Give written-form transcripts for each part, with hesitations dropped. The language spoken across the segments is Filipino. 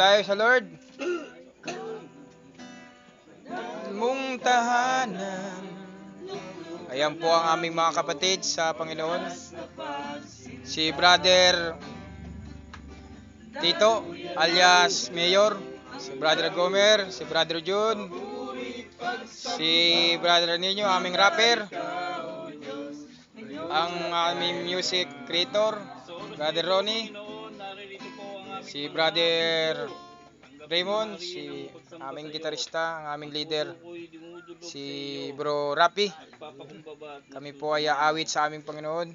tayo sa Lord. Mong tahanan. Ayan po ang aming mga kapatid sa Panginoon. Si Brother Tito alias Mayor, si Brother Gomer, si Brother Jun, si Brother Nino, aming rapper, ang aming music creator, Brother Ronnie, si Brother Raymond, si aming gitarista, ang aming leader, si Bro Rapi. Kami po ay aawit sa aming Panginoon.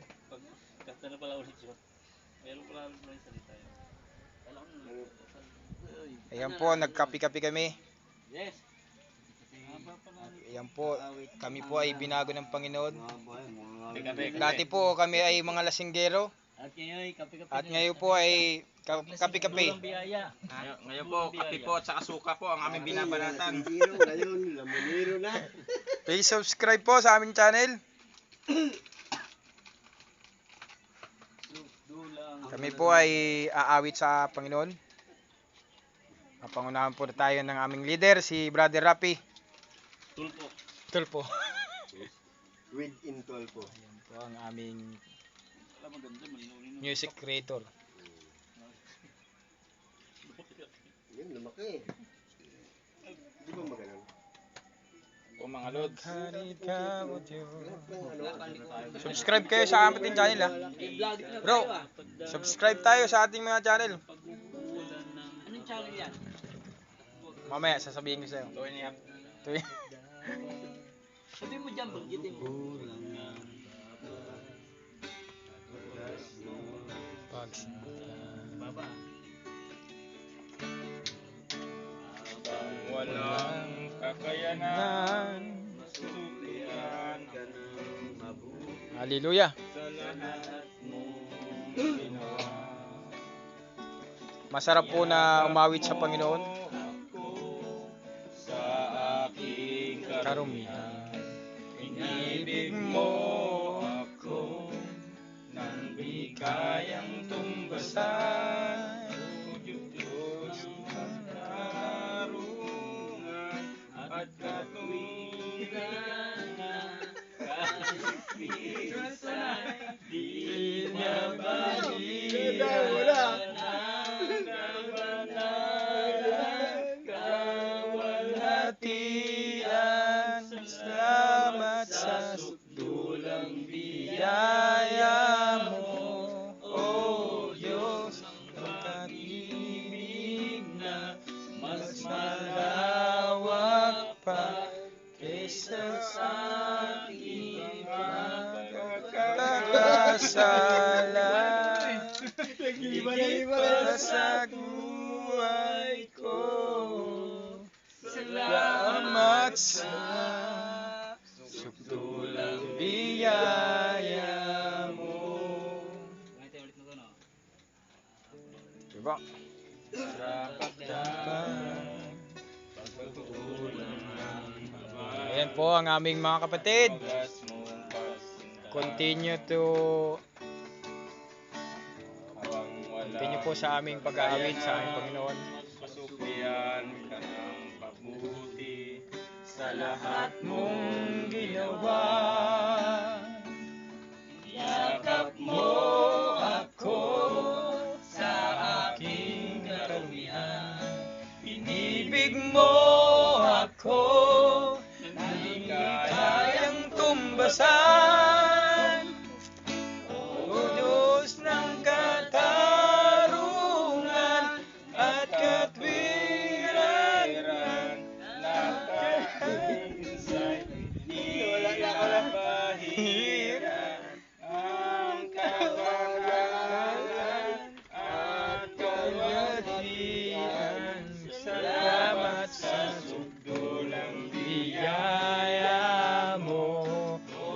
Ayan po, nagkapi-kapi kami. Ayan po, kami po ay binago ng Panginoon. Dati po kami ay mga lasinggero. At ngayon po ay kapi-kapi. Ngayon po, kape po at saka suka po ang aming binabanatan. Please subscribe po sa aming channel. Kami po ay aawit sa Panginoon. Pangunahan po tayo ng aming leader, si Brother Rapi. Tulpo. With in Tulpo. Ayan po ang aming music creator. Yan, lumaki. Di ba maganon? O mga lods. Subscribe kayo sa ating channel ha. Bro, subscribe tayo sa ating mga channel. Anong channel yan? Mamaya sasabihin ko sa'yo. Sabi mo dyan, banggitin mo. Baba. Walang kakayanan, masuklian ka ng mabuti Hallelujah. sa lahat mong ginawa. Masarap po na umawit sa Panginoon. Ako sa aking karumihan, inibig mo ako nang di kayang tumbasan. O Diyos ng karungan at katuwiran na kahit di mabahiran ang kabanalan, kawalhatian. Salamat sa sukdulang biyaya mo, O Diyos, pag-ibig na mas malawak pa kaysa sa aking pagkakasala. Higit pa sa buhay ko, salamat sa sukdulang biyaya mo. Diba? Ayan po ang aming mga kapatid. Continue po sa aming pag-aawit sa aming Panginoon. Pasuklian ka ng mabuti sa lahat mong ginawa. Yakap mo ako sa aking karumihan. Inibig mo ako nang di kayang tumbasan. O Diyos ng katarungan at katwiran, nakakahinsay, di mabahiran ang kabanalan at kawalhatian. Salamat sa sukdulang biyaya mo, O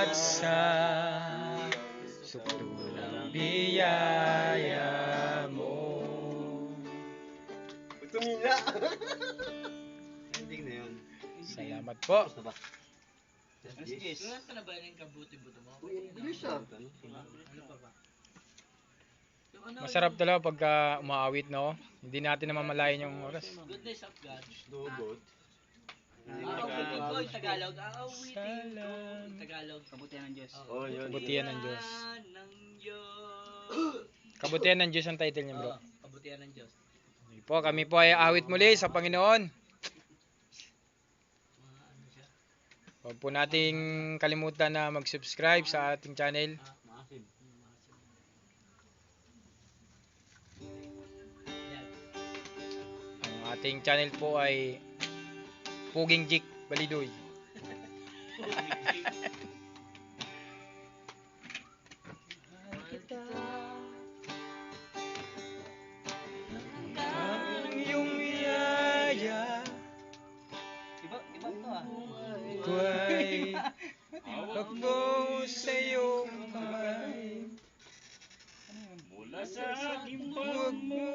at sa sukdulang biyaya mo. Tumila. Ending na yun. Salamat po. Yes. Wala ka na ba yung kabuti-buto mo? English ah. Ano pa ba? Yung ano, Masarap talaga pagka umaawit, no? Hindi natin namamalayan yung oras. Goodness of God. Dugot. Aawitin ko yung Tagalog. Aawitin ko Salam. yung Tagalog. Kabutihan ng Diyos. Oh, yun. Kabutihan ng Diyos. Ng Diyos. Kabutihan ng Diyos ang title niya, bro. Kabutihan ng Diyos. Okay po, kami po ay awit muli sa Panginoon. Ano siya? Huwag po nating kalimutan na mag-subscribe sa ating channel. Maasim. Yan. Ang ating channel po ay Puging Jik Balidoy. Ang iyong biyaya Iba to ah. ko ay hawak mo sa iyong kamay. Mula sa aking Huwag mo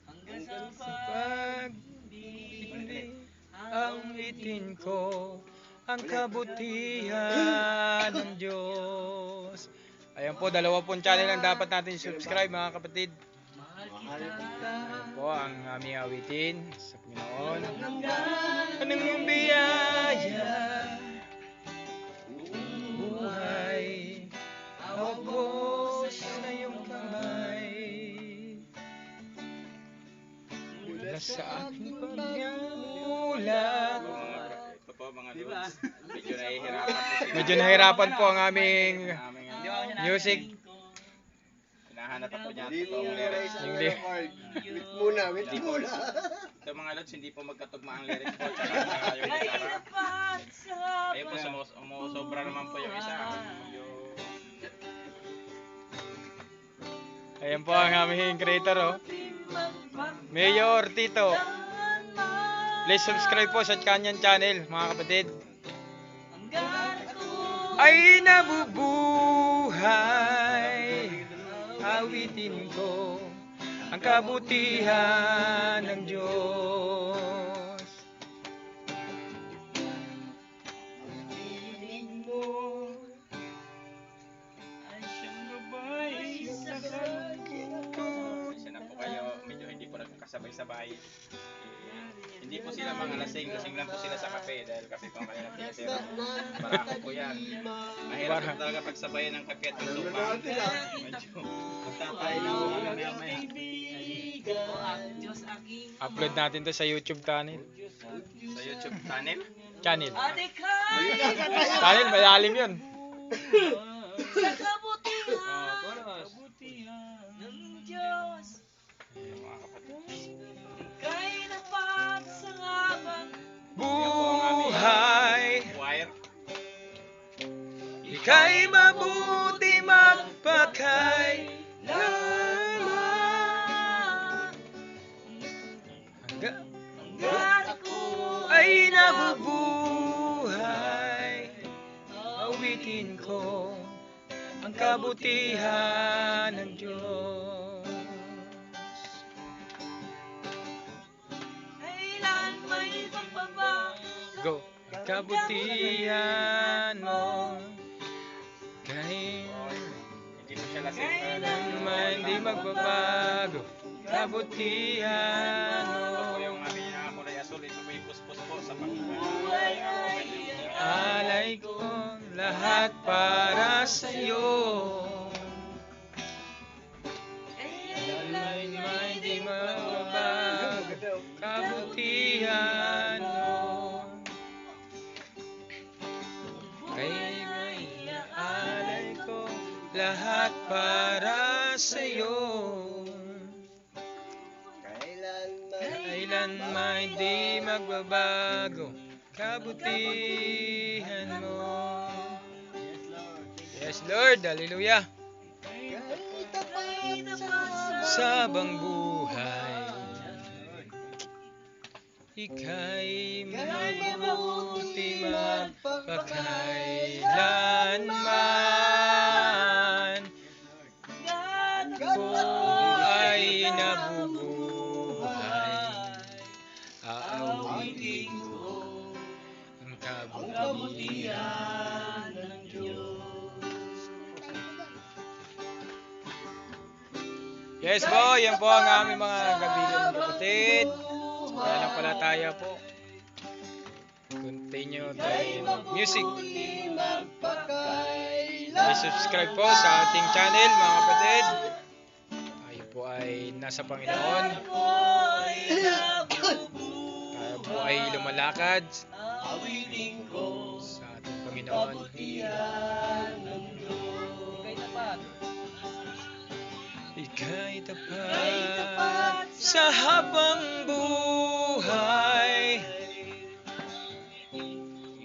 Hanggang sa pag-ibig ang itin ko ang kabutihan ng Diyos. Ayan po, 2 channel ang dapat natin subscribe, mga kapatid. mahal kita. Ayan po ang aming awitin sa Panginoon. Anong biyaya buhay hawak mo sa iyong kamay. Mula sa aking pagmulat. Ito po mga lods. Medyo nahihirapan po sila. Medyo nahirapan po ang aming Aming music. hinahanap po niya Hindi mo totoong lyrics. na Yung yung record. Wait muna, wait muna. Ito mga lods, hindi po magkatugma ang lyrics po. Tsaka yung gitara. Ayun po, sumusobra naman po yung isa. Yung Ayan po ang aming creator, oh. Mayor Tito. Please subscribe po sa kanyang channel, mga kapatid. Ay nabubuhay, awitin ko ang kabutihan ng Diyos. Piling mo ay siyang gabay sa kalungkot. isa na po kayo, medyo hindi po nagkasabay-sabay. Hindi po sila mga lasing lang po sila sa kape dahil kape po ang kanilang tinitira. Barako po yan. Mahirap po talaga pagsabayan ng kape at ng sopa. Medyo magtatay na po kami mamaya. Diyos aking Upload natin to sa YouTube channel. Sa YouTube channel. Channel. ate kay Channel, malalim yun. sa kabutihan ng Diyos. Mga kapatid. Kay dapat sa habang Buhay, Choir. ika'y mabuti magpakay. hanggang ko Ay nabubuhay, awitin ko ang kabutihan ng Diyos. kailan may pagbabago. Go! Kabutihan mo kahit Hindi po siya lasing. naman di magbabago. Kabutihan mo. Ito po yung aming kulay asul. Ito po yung puspos po sa Panginoon. Alay ko lahat para sa'yo. Kailan may di magbabago. Kabutihan mo. Kay may alay ko lahat para sa'yo. Kailan may di magbabago. Kabutihan mo. Yes, Lord. Hallelujah. Sa bang buhay, ika'y mabuti magpakay. ang kabutihan ng Diyos. Yes po, yan po ang aming mga kaibigan kapatid. Pananampalataya po. Continue tayo music. May subscribe po sa ating channel mga kapatid. Tayo po ay nasa Panginoon. Tayo po ay lumalakad sa ating Panginoon. Ika'y tapat sa habang buhay.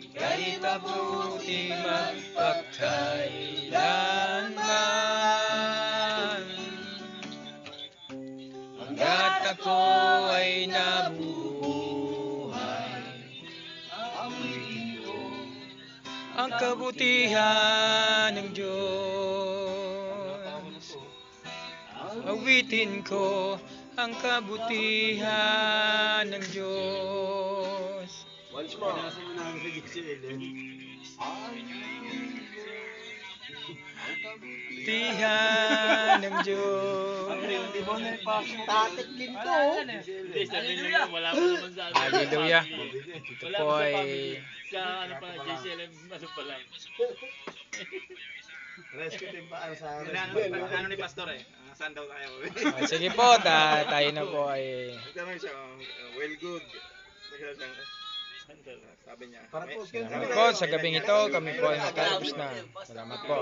Ika'y tabuti magpagkailanman. Hanggat ako ay nabuhay, awitin ko ang kabutihan ng Diyos. Awitin ko ang kabutihan ng Diyos. Once more. Kabutihan ng Diyos. Tatik din to. Wala pa naman sa ano. Hallelujah. Ito po ay Sa ano pa, JCLM, ano pa lang. Rescue team pa sa Ano ni Pastor eh? Saan daw tayo? sige po, tayo na po ay Tanong siya, well good. Sabi niya. Para po salamat po sa gabing ito. Kami po ay natapos na. Salamat po.